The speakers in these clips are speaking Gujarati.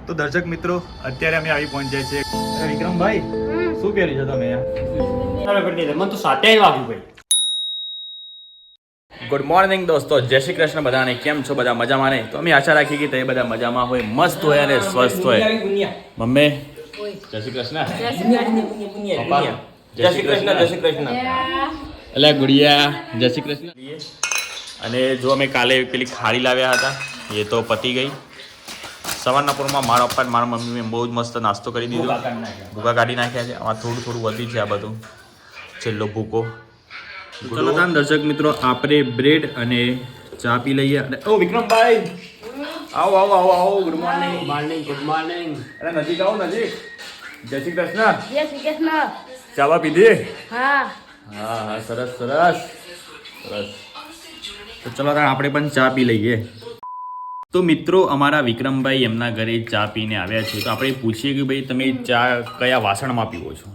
તો દર્શક મિત્રો અત્યારે અમે આવી પહોંચ્યા છીએ. વિક્રમભાઈ શું પહેર્યું છે તમે મને તો 7 વાગ્યું ભાઈ. ગુડ મોર્નિંગ દોસ્તો, જય શ્રી કૃષ્ણ બધાને. કેમ છો બધા? મજામાં ને? તો અમે આશા રાખી કે તમે બધા મજામાં હોય, મસ્ત હોય અને સ્વસ્થ હોય. મમ્મી જય શ્રી કૃષ્ણ. પપ્પા જય શ્રી કૃષ્ણ. જય શ્રી કૃષ્ણ. એટલે ગુડિયા જય શ્રી કૃષ્ણ. અને જો અમે કાલે પેલી ખાડી લાવ્યા હતા એ તો પતી ગઈ. સવારના પૂરમાં મારા પપ્પા મારા મમ્મી બહુ જ મસ્ત નાસ્તો કરી દીધો, ભૂકા કાઢી નાખ્યા છે. આમાં થોડું થોડું વધી છે આ બધું, છેલ્લો ભૂકો. ચલો તાન દર્શક મિત્રો, આપણે બ્રેડ અને ચા પી લઈએ. અને ઓ વિક્રમભાઈ આવો આવો આવો આવો. Good morning. Good morning. અરે નજીક આવો, નજીક. જય શ્રી કૃષ્ણ. જય શ્રી કૃષ્ણ. ચાવા પીધી? હા હા હા, સરસ સરસ સરસ. તો ચલો તાન આપણે પણ ચા પી લઈએ. તો મિત્રો, અમારા વિક્રમભાઈ એમના ઘરે ચા પીને આવ્યા છે. તો આપણે પૂછીએ કે ભાઈ તમે ચા કયા વાસણમાં પીવો છો?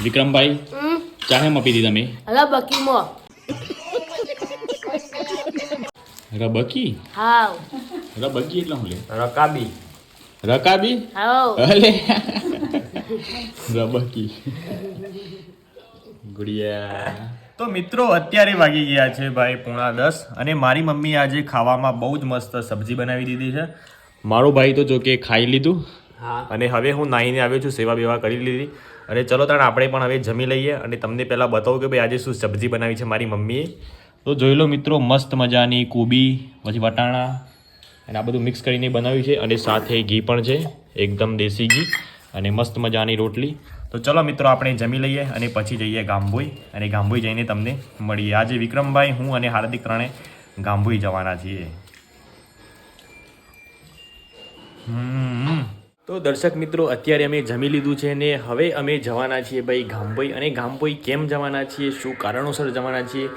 વિક્રમભાઈ ચા હેમાં પીધી તમે? રબકીમાં. રબકી? હાવ. રબકી એટલે શું લે? રકાબી. રકાબી? હાવ. અલે રબકી. ગુડિયા. તો મિત્રો, અત્યારે વાગી ગયા છે ભાઈ 9:30 અને મારી મમ્મી આજે ખાવામાં બહુ જ મસ્ત સબ્જી બનાવી દીધી છે. મારો ભાઈ તો જો કે ખાઈ લીધું. હા. અને હવે હું નાહીને આવ્યો છું, સેવા બેવા કરી લીધી. અને ચલો તાણ આપણે પણ હવે જમી લઈએ અને તમને પહેલાં બતાવું કે ભાઈ આજે શું સબ્જી બનાવી છે મારી મમ્મીએ. તો જોઈ લો મિત્રો, મસ્ત મજાની કોબી પછી વટાણા અને આ બધું મિક્સ કરીને બનાવ્યું છે. અને સાથે ઘી પણ છે, એકદમ દેશી ઘી, અને મસ્ત મજાની રોટલી. તો ચલો મિત્રો, આપણે જમી લઈએ અને પછી જઈએ ગામભોઈ. અને ગામભોઈ જઈને તમને મળીએ. આજે વિક્રમભાઈ, હું અને હાર્દિક ત્રણે ગામભોઈ જવાના છીએ. તો દર્શક મિત્રો, અત્યારે અમે જમી લીધું છે ને હવે અમે જવાના છીએ ભાઈ ગામભોઈ. અને ગામભોઈ કેમ જવાના છીએ, શું કારણોસર જવાના છીએ,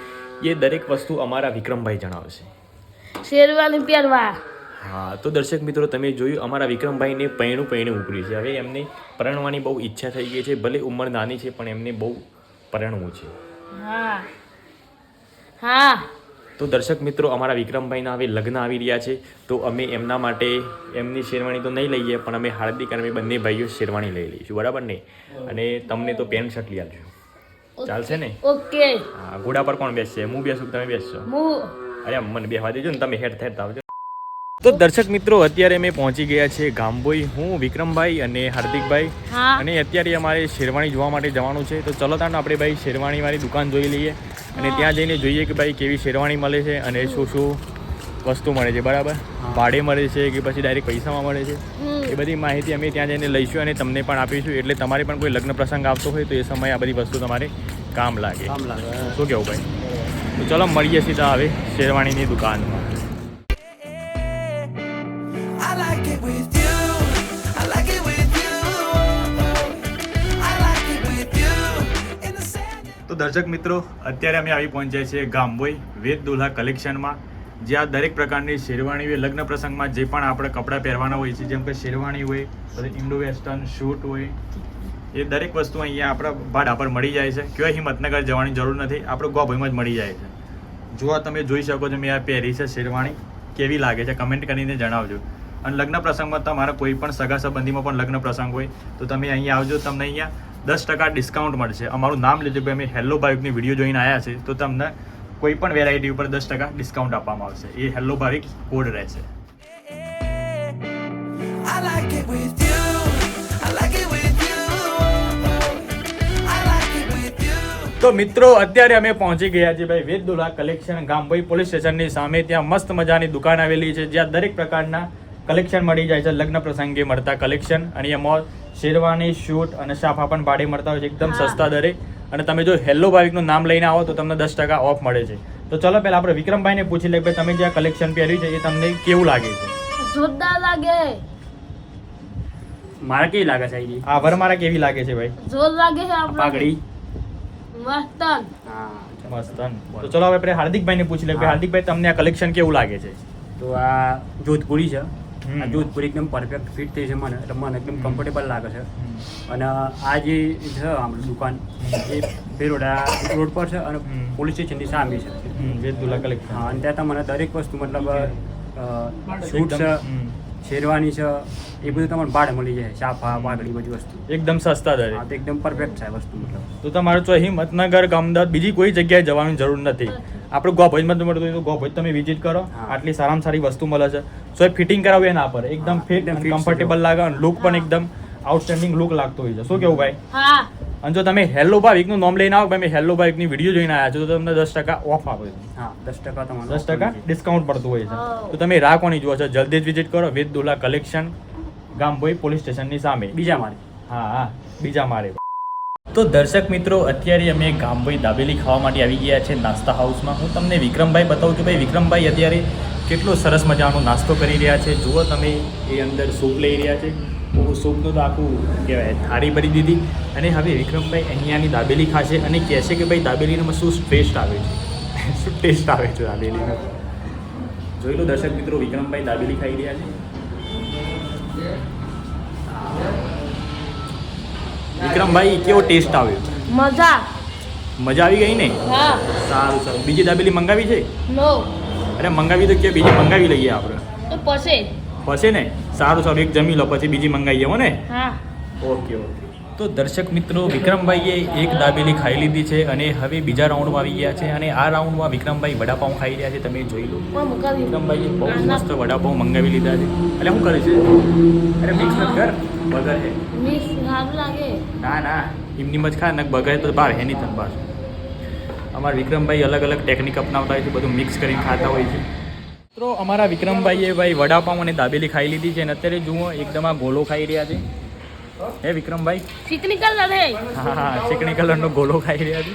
એ દરેક વસ્તુ અમારા વિક્રમભાઈ જણાવશે. શેરવાની પહેરવા. હા, તો દર્શક મિત્રો, તમે જોયું અમારા વિક્રમભાઈને પૈણું ઉપડ્યું છે. હવે એમને પરણવાની બહુ ઈચ્છા થઈ ગઈ છે. ભલે ઉંમર નાની છે પણ એમને બહુ પરણવું છે. હા હા. તો દર્શક મિત્રો, અમારા વિક્રમભાઈના હવે લગ્ન આવી રહ્યા છે. તો અમે એમના માટે એમની શેરવાણી તો નહીં લઈએ, પણ અમે હાર્દિક અને અમે બંને ભાઈઓ શેરવાણી લઈ લઈશું, બરાબર ને? અને તમને તો પેન્ટ શર્ટ લઈ આપજો, ચાલશે ને? ઓકે. હા, ઘોડા પર કોણ બેસશે? હું બેસું તમે બેસશો? અરે મને બેસવા દેજો ને, તમે હેઠ આવજો. તો દર્શક મિત્રો, અત્યારે અમે પહોંચી ગયા છે ગામભોઈ. હું, વિક્રમભાઈ અને હાર્દિકભાઈ. હા. અને અત્યારે અમારે શેરવાણી જોવા માટે જવાનું છે. તો ચલો તાણ આપણે ભાઈ શેરવાણીવાળી દુકાન જોઈ લઈએ અને ત્યાં જઈને જોઈએ કે ભાઈ કેવી શેરવાણી મળે છે અને શું શું વસ્તુ મળે છે, બરાબર? ભાડે મળે છે કે પછી ડાયરેક્ટ પૈસામાં મળે છે, એ બધી માહિતી અમે ત્યાં જઈને લઈશું અને તમને પણ આપીશું. એટલે તમારે પણ કોઈ લગ્ન પ્રસંગ આવતો હોય તો એ સમયે આ બધી વસ્તુ તમારે કામ લાગે. શું કહેવું ભાઈ? તો ચલો મળીએ સીધા હવે શેરવાણીની દુકાનમાં. તો દર્શક મિત્રો, અત્યારે અમે આવી પહોંચ્યા છીએ ગામભોઈ વેદ દુલ્હા કલેક્શનમાં, જ્યાં દરેક પ્રકારની શેરવાણી હોય. લગ્ન પ્રસંગમાં જે પણ આપણે કપડાં પહેરવાના હોય છે, જેમ કે શેરવાણી હોય, પછી ઇન્ડો વેસ્ટર્ન શૂટ હોય, એ દરેક વસ્તુ અહીંયા આપણા ભાડા પર મળી જાય છે. ક્યાંય હિંમતનગર જવાની જરૂર નથી, આપણે ગોભાઈમાં જ મળી જાય છે. જો તમે જોઈ શકો છો, મેં આ પહેરી છે શેરવાણી. કેવી લાગે છે કમેન્ટ કરીને જણાવજો. અને લગ્ન પ્રસંગમાં તમારા કોઈ પણ સગા સંબંધીમાં પણ લગ્ન પ્રસંગ હોય તો તમે અહીંયા આવજો, તમને અહીંયા 10% ડિસ્કાઉન્ટ મળશે. અમારું નામ લેજો કે અમે હેલ્લો ભાવિકની વિડીયો જોઈને આવ્યા છે, તો તમને કોઈ પણ વેરાયટી ઉપર 10% ડિસ્કાઉન્ટ આપવામાં આવશે. એ હેલ્લો ભાવિક કોડ રહેશે. તો મિત્રો, અત્યારે અમે પહોંચી ગયા છીએ ભાઈ વેદ દુલ્હા કલેક્શન ગામભોઈ પોલીસ સ્ટેશનની સામે. ત્યાં મસ્ત મજાની દુકાન આવેલી છે, જ્યાં દરેક પ્રકારના કલેક્શન મળી જાય છે. લગ્ન પ્રસંગે મળતા કલેક્શન, અને એમાં શેરવાની, શૂટ અને સાફા પણ ભાડે મળતા હોય છે, એકદમ સસ્તા દરે. અને તમે જો હેલ્લો ભાવિકનું નામ લઈને આવો તો તમને 10% ઓફ મળે છે. તો ચલો પહેલા આપણે વિક્રમભાઈને પૂછી લઈએ, ભાઈ તમે જે આ કલેક્શન પહેર્યું છે એ તમને કેવું લાગે છે? જોરદાર લાગે. મારે કેવી લાગે છે? આ વરમારા કેવી લાગે છે ભાઈ? જોર લાગે છે આપણે. પાઘડી મસ્તન. મસ્ત. તો ચલો હવે આપણે હાર્દિકભાઈને પૂછી લઈએ, હાર્દિકભાઈ તમને આ કલેક્શન કેવું લાગે છે? તો આ જોધપુરી છે. આ જોધપુરી એકદમ પરફેક્ટ ફિટ થઈ છે મને, એટલે મને એકદમ કમ્ફર્ટેબલ લાગે છે. અને આ જે છે આપણી દુકાન એ બેરોડા રોડ પર છે અને પોલીસ સ્ટેશનની સામે છે. વેદ દુલ્હા કલેક્શન. હા, અને ત્યાં તમને દરેક વસ્તુ મતલબ શૂટ છે, શેરવાની છે, એ બધું તમને ભાડે મળી જાય, સાફા પાઘડી બધી વસ્તુ. એકદમ સસ્તા દરે. હા, તો એકદમ પરફેક્ટ છે વસ્તુ મતલબ. તો તમારે તો હિંમતનગર કે અમદાવાદ બીજી કોઈ જગ્યાએ જવાની જરૂર નથી. આપણે ગોભજમાં મળતું હોય તો ગોભજ તમે વિઝિટ કરો. હા. આટલી સારામાં સારી વસ્તુ મળે છે. સો એ ફિટિંગ કરાવવું એ ના પડે, એકદમ ફિટ એકદમ fit કમ્ફર્ટેબલ લાગે અને લુક પણ એકદમ આઉટસ્ટેન્ડિંગ લુક લાગતો હોય છે. શું કેવું ભાઈ? હા અને જો તમે હેલો ભાવિકનું નામ લઈને આવો, ભાઈ મેં હેલો ભાવિકની વિડીયો જોઈને આવ્યા છો, તો તમને 10% ઓફ આપે છે. હા, 10% તમારે 10% ડિસ્કાઉન્ટ પડતું હોય છે. હા. તો તમે રાહ કોની જુઓ છો? જલ્દી જ વિઝિટ કરો વેદ દુલ્હા કલેક્શન, ગામભોઈ પોલીસ સ્ટેશનની સામે. બીજા મારી. હા, બીજા મારે. તો દર્શક મિત્રો, અત્યારે અમે ગામભોઈ દાબેલી ખાવા માટે આવી ગયા છે નાસ્તા હાઉસમાં. હું તમને વિક્રમભાઈ બતાવું છું. ભાઈ વિક્રમભાઈ અત્યારે કેટલો સરસ મજાનો નાસ્તો કરી રહ્યા છે. જુઓ તમે, એ અંદર સૂપ લઈ રહ્યા છે. સૂપનું તો આખું કહેવાય થાળી ભરી દીધી. અને હવે વિક્રમભાઈ અહીંયાની દાબેલી ખાશે અને કહેશે કે ભાઈ દાબેલીમાં શું ટેસ્ટ આવે છે. શું ટેસ્ટ આવે છે દાબેલીનો. જોઈ લો દર્શક મિત્રો, વિક્રમભાઈ દાબેલી ખાઈ રહ્યા છે. વિક્રમભાઈ, કેવો ટેસ્ટ આવ્યો? મજા. મજા આવી ગઈ ને? હા સારું સારું. બીજી દાબેલી મંગાવી છે? નો અરે મંગાવી તો કે બીજી મંગાવી લઈએ આપણે. તો પછી પછી ને? સારું સારું, એક જમી લો પછી બીજી મંગાવીએ હો ને? હા ઓકે ઓકે. તો દર્શક મિત્રો, વિક્રમભાઈએ એક દાબેલી ખાઈ લીધી છે અને હવે બીજા રાઉન્ડમાં આવી ગયા છે. અને આ રાઉન્ડમાં વિક્રમભાઈ વડાપાઉં ખાઈ રહ્યા છે. તમે જોઈ લો, વિક્રમભાઈએ બહુ મસ્ત વડાપાઉં મંગાવી લીધા છે. એટલે શું કરે છે? અરે મિક્સ નથી કર, બગર છે. મિક્સ સારું લાગે. ના ના, એમની જ ખા ને બગર તો બહાર હે નહીં તને બહાર. અમારા વિક્રમભાઈ અલગ અલગ ટેકનિક અપનાવતા હોય છે, બધું મિક્સ કરીને ખાતા હોય છે. તો અમારા વિક્રમભાઈએ ભાઈ વડાપાઉં અને દાબેલી ખાઈ લીધી છે અને અત્યારે જુઓ એકદમ આ ગોલો ખાઈ રહ્યા છે. હે વિક્રમભાઈ? ચીકણી કલર હે. હા, ચીકણી કલરનો ગોલો ખાઈ રહ્યા છે.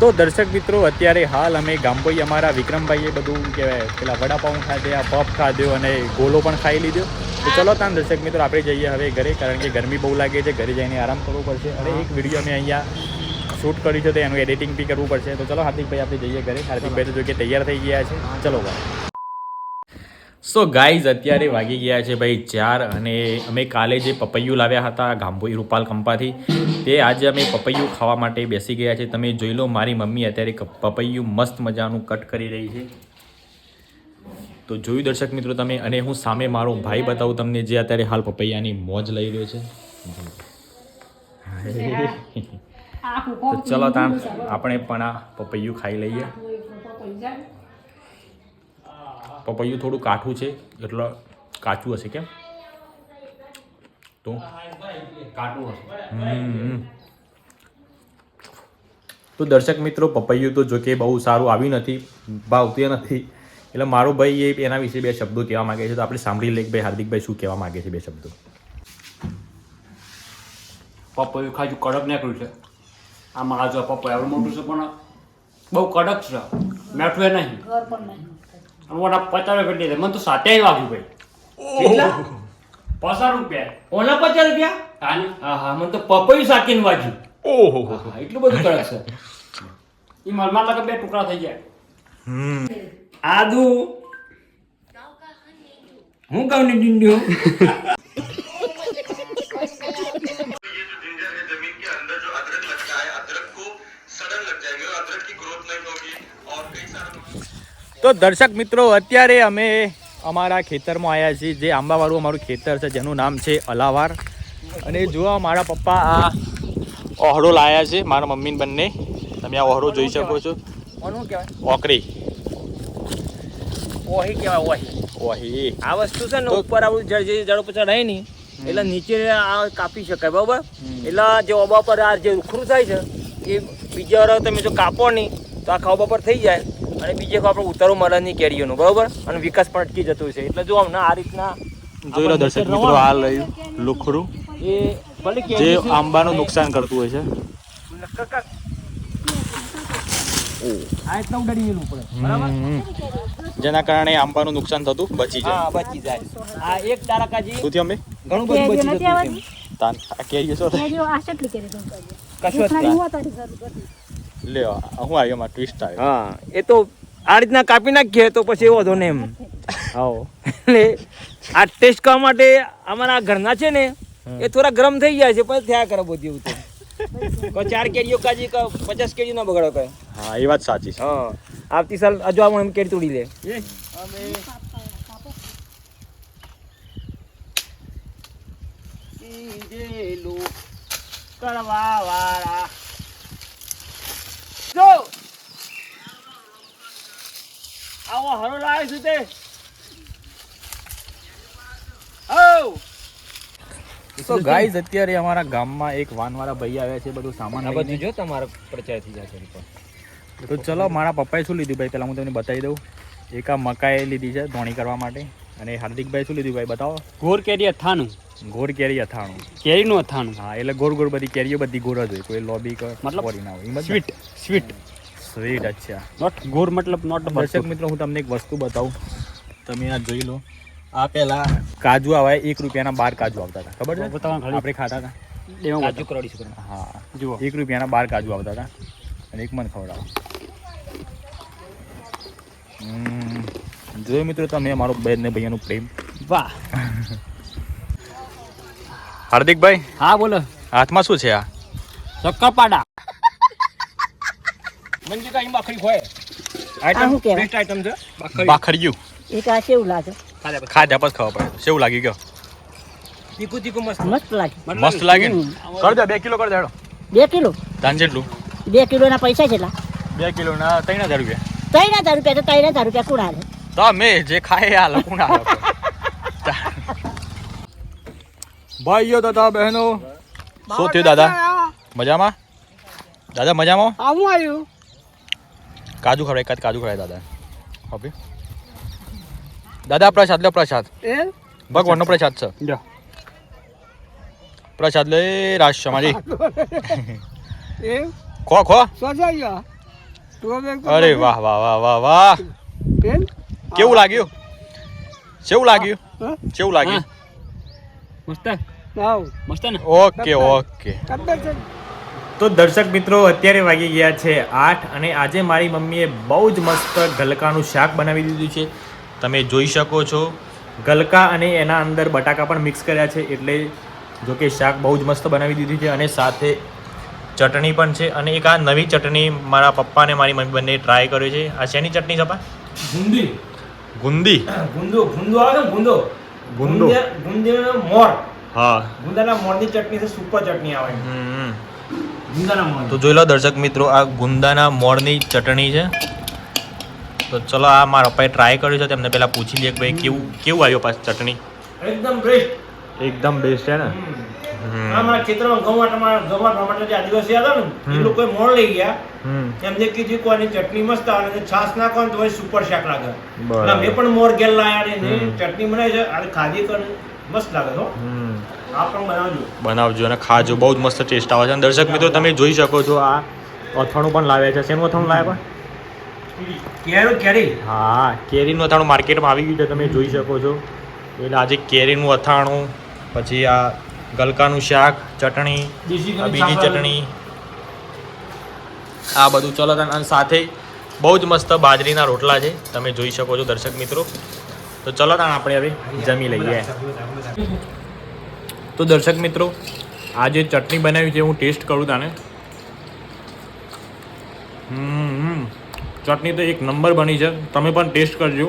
તો દર્શક મિત્રો, અત્યારે હાલ અમે ગામભોઈ અમારા વિક્રમભાઈએ બધું કહેવાય પેલા વડાપાઉં ખાધ્યા, પફ ખાધ્યો અને ગોલો પણ ખાઈ લીધો. તો ચલો તાન દર્શક મિત્રો, આપણે જઈએ હવે ઘરે, કારણ કે ગરમી બહુ લાગે છે. ઘરે જઈને આરામ કરવો પડશે. અને એક વિડીયો અમે અહીંયા શૂટ કર્યું છે તો એનું એડિટિંગ બી કરવું પડશે. તો ચલો હાર્દિકભાઈ, આપણે જઈએ ઘરે. હાર્દિકભાઈ તો જો કે તૈયાર થઈ ગયા છે. ચલો ભાઈ. સો ગાઈઝ, અત્યારે વાગી ગયા છે ભાઈ 4 અને અમે કાલે જે પપૈયું લાવ્યા હતા ગામભોઈ રૂપાલ કંપાથી, તે આજે અમે પપૈયું ખાવા માટે બેસી ગયા છે. તમે જોઈ લો, મારી મમ્મી અત્યારે પપૈયું મસ્ત મજાનું કટ કરી રહી છે. તો જોયું દર્શક મિત્રો તમે. અને હું સામે મારો ભાઈ બતાવું તમને, જે અત્યારે હાલ પપૈયાની મોજ લઈ રહ્યો છે. તો ચલો તાન આપણે પણ આ પપૈયું ખાઈ લઈએ. પપૈયું થોડું કાઠું છે, એટલે કાચું હશે. કેમ તો કાચું હશે. તો દર્શક મિત્રો, પપૈયું તો જો કે બહુ સારું આવ્યું નથી, ભાવતું નથી. એટલે મારો ભાઈ એના વિશે 2 શબ્દો કહેવા માગે છે. તો આપણે સાંભળી લઈએ કે ભાઈ હાર્દિકભાઈ શું કહેવા માગે છે 2 શબ્દો. પપૈયું ખાજુ કડક નીકળ્યું છે. આમાં આ જો પપૈયું આવડું મોટું છે પણ બહુ કડક છે, મેઠું એ નહીં. મોટા 50 રૂપિયા લીધા. મને તો 7 વાગ્યું ભાઈ. કેટલા? 50 રૂપિયા. ઓલા 50 રૂપિયા? હા, મને તો પપૈયું શાકીને વાગ્યું. ઓહો, એટલું બધું કડક છે. એ મારા લાગે 2 ટુકડા થઈ ગયા. આદુ હું કહું ને ડીંડ્યું. તો દર્શક મિત્રો, અત્યારે અમે અમારા ખેતરમાં આવ્યા છીએ, જે આંબાવાળું અમારું ખેતર છે, જેનું નામ છે અલાવાર. અને જુઓ, મારા પપ્પા આ ઓહળો લાયા છે, મારા મમ્મીને બંને. તમે આ ઓહળો જોઈ શકો છો. કોનું કહેવાય? ઓકરી. ઓહી કહેવાય. ઓહી. આ વસ્તુ છે ને, ઉપર આપણું જે જડ ઉપર ચડાય ને, એટલે નીચે આ કાપી શકાય, બરાબર? એટલે જે ઓબા પર આ જે ઉખરું થાય છે, એ બીજા વાર તમે જો કાપો નહીં તો આ ખાવા પર થઈ જાય. અને બીજે આપણે ઉતારો મળે નહીં કેરીઓનો, બરાબર? અને વિકાસ પણ અટકી જતું છે. એટલે જો અમને આ રીતના જોઈ લો દર્શક મિત્રો, આ લયું લુખરું એ ભલે જે આંબાનું નુકસાન કરતું હોય છે. આ રીતના ઉડાડી દેવું પડે, બરાબર? જેના કારણે આંબાનું નુકસાન થતું બચી જાય. હા, બચી જાય. આ એક તારાકાજી શું થયું? અમે ઘણું બધું બચી જતું છે. તાન આ કેરીઓ શું થાય? કશું જ નહીં. લ્યો, હું આવ્યો માં ટ્વિસ્ટ આવ્યો. હા, એ તો આ રીતના કાપી નાખીએ તો પછી એવો હતો ને એમ. હા, એટલે આ ટેસ્ટ કરવા માટે અમારા ઘરના છે ને, એ થોડા ગરમ થઈ જાય છે, પણ થયા કરે બધી એવું તો. કોઈ 4 કેરીઓ કાજી 50 કેરીઓ ના બગાડો કહે. હા, એ વાત સાચી છે. હા, આવતી સાલ હજુ આમ એમ કેરી તોડી લે. જેલું કરવા વાળા જો આવો હરો લાવે છે તે તો ગાઈઝ અત્યારે અમારા ગામમાં એક વાનવાળા ભાઈ આવ્યા છે બધું સામાન લઈને. જો તમારો પ્રચાર થઈ જશે તો ચલો મારા પપ્પાએ શું લીધું ભાઈ પહેલાં હું તમને બતાવી દઉં. એક આ મકાઈ લીધી છે ધોણી કરવા માટે. અને હાર્દિકભાઈ શું લીધું ભાઈ બતાવો. ગોર કેરી અથાણું ગોળ કેરી અથાણું. કેરીનું અથાણું હા એટલે ગોળ ગોળ બધી કેરીઓ બધી ગોળ જ હોય, કોઈ લોબી મતલબ કોરી ના હોય. Sweet sweet sweet. અચ્છા નોટ ગોર મતલબ નોટ દર્શક મિત્રો હું તમને એક વસ્તુ બતાવું, તમે આ જોઈ લો. આ પહેલા કાજુ આવે 1 રૂપિયાના 12 કાજુ આવતા હતા, ખબર છે આપણે ખાતા હતા. કાજુ કરોડી હા જુઓ 1 રૂપિયાના 12 કાજુ આવતા હતા અને એક મન ખવડાવો. જોયું મિત્રો તમે અમારો બેન ને ભૈયાનું પ્રેમ. વાહ હાર્દિકભાઈ હા બોલો હાથમાં શું છે આ? શક્કરપાડા મંજી કાઈ બાખરી હોય આ શું કહેવાય? બેસ્ટ આઈટમ છે બાખરિયું. એક આ કેવું લાગે? ખાધા પછી ખબર પડે કેવું લાગી ગયો. તીખું તીખું મસ્ત મસ્ત લાગે. મસ્ત લાગે ને? કર દે 2 કિલો કર દે. 2 કિલો? તાન જેટલું 2 કિલોના પૈસા કેટલા? 2 કિલોના 3000 રૂપિયા. 3000 રૂપિયા તો 3000 રૂપિયા કોણ હાલે? તો અમે જે ખાય આ લખું ના ભાઈઓ તથા બહેનો શું થયું દાદા? મજામાં? દાદા મજામાં? આવું આવ્યું કાજુ ખવડાય એકાદ કાજુ ખવડાય દાદા. હવે દાદા પ્રસાદ લે પ્રસાદ. ભગવાનનો પ્રસાદ છે. પ્રસાદ લે રાષ્ટ્રમાજી. ખો ખો. અરે વાહ વાહ વાહ વાહ વાહ. કેવું લાગ્યું? કેવું લાગ્યું? કેવું લાગ્યું? મસ્ત મસ્ત ને ઓકે ઓકે. તો દર્શક મિત્રો અત્યારે વાગી ગયા છે 8 અને આજે મારી મમ્મીએ બહુ જ મસ્ત ગલકાનું શાક બનાવી દીધું છે. તમે જોઈ શકો છો ગલકા અને એના અંદર બટાકા પણ મિક્સ કર્યા છે, એટલે જો કે શાક બહુ જ મસ્ત બનાવી દીધું છે. અને સાથે ચટણી પણ છે. અને એક આ નવી ચટણી મારા પપ્પા અને મારી મમ્મી બંને ટ્રાય કર્યો છે. આ શેની ચટણી છે પપ્પા? ગુંદી ગુંદી. ગુંદો આવે ને ગુંદો ગુંદો. ગુંદીનો મોર. હા. ગુંદાના મોરની ચટણી છે, સુપર ચટણી આવે ગુંદાના મોર. તો જોઈ લો દર્શક મિત્રો આ ગુંદાના મોળની ચટણી છે. તો ચલો આ મારા પપ્પાએ ટ્રાય કર્યું છે, તેમને પહેલાં પૂછી લઈએ કે ભાઈ કેવું આવ્યો પાછું ચટણી. એકદમ બેસ્ટ. એકદમ બેસ્ટ છે ને. આ મારા ખેતરમાં ગવાટ જે આદિવાસી હતા ને એ લોકોએ મોર લઈ ગયા, એમને કીધું કે આની ચટણી મસ્ત આવે છે, છાશ નાખો ને તો સુપર શાક લાગે. એટલે મેં પણ મોર ગેલ લાયા ને ચટણી બનાવી છે, આ ખાધી તો મસ્ત લાગે છો. આ પણ બનાવજો અને ખાજો, બહુ જ મસ્ત ટેસ્ટ આવે છે. અને દર્શક મિત્રો તમે જોઈ શકો છો આ અથાણું પણ લાવ્યા છે. શેનું અથાણું લાવ્યા? કેરી. હા કેરીનું અથાણું માર્કેટમાં આવી ગયું છે, તમે જોઈ શકો છો. એટલે આજે કેરીનું અથાણું, પછી આ ગલકાનું શાક, ચટણી, બીજી ચટણી, આ બધું ચલો. અને સાથે બહુ જ મસ્ત બાજરીના રોટલા છે, તમે જોઈ શકો છો દર્શક મિત્રો. તો ચલો તાણ આપણે હવે જમી લઈએ. તો દર્શક મિત્રો આ જે ચટણી બનાવી છે હું ટેસ્ટ કરું તાને. ચટણી તો એક નંબર બની છે, તમે પણ ટેસ્ટ કરજો.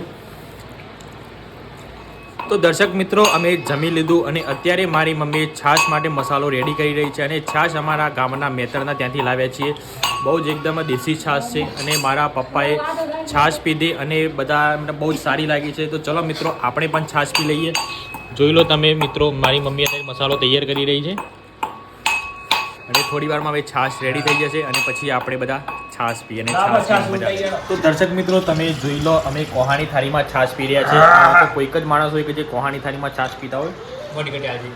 તો દર્શક મિત્રો અમે જમી લીધું અને અત્યારે મારી મમ્મી છાશ માટે મસાલો રેડી કરી રહી છે. અને છાશ અમારા ગામના મેતરના ત્યાંથી લાવ્યા છીએ. બહુ જ એકદમ દેશી છાશ છે અને મારા પપ્પાએ છાશ પીધી અને બધા એમને બહુ જ સારી લાગી છે. તો ચલો મિત્રો આપણે પણ છાશ પી લઈએ. જોઈ લો તમે મિત્રો મારી મમ્મી અત્યારે મસાલો તૈયાર કરી રહી છે અને થોડી વારમાં હવે છાશ રેડી થઈ જશે અને પછી આપણે બધા છાશ પીએ. અને તો દર્શક મિત્રો તમે જોઈ લો અમે કોહાણી થાળીમાં છાશ પી રહ્યા છીએ. તો કોઈક જ માણસ હોય કે જે કોહાણી થાળીમાં છાશ પીતા હોય. મોટી કટી આજે